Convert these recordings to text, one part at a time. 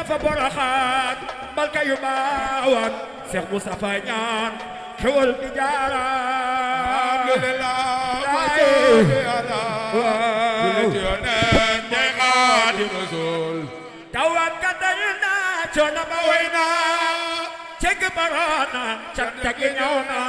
fa boroxaan balka yu baawaan Seex Mustafa ñaan xewal di jaara alhamdulillah tawat ka dayu na coono ba way na ceg barona canta gi ñëw na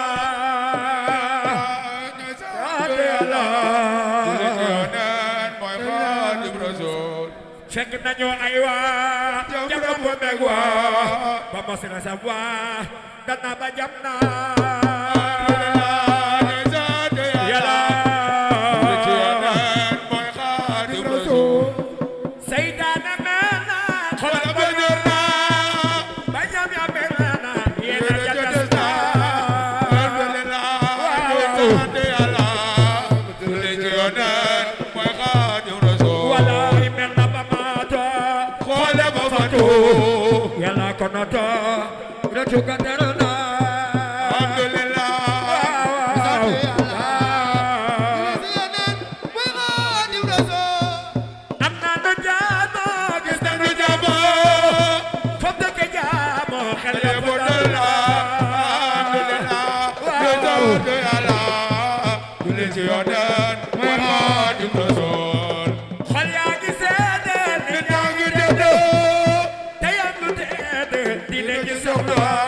fekk nañu ay waa jamono bu meg waa ba mos na sa waa dana ba jam na yàlla konoto la tuka darana alhamdulillah am na nu jaamo gis na nu jaamo fop de ke jaamo xel ya bo dalla julli ci yonen mooy Xaadimu Rasuul xol yaa ngi seede nit ñaa ngi dégg te yaa ngi teede dina ci soxla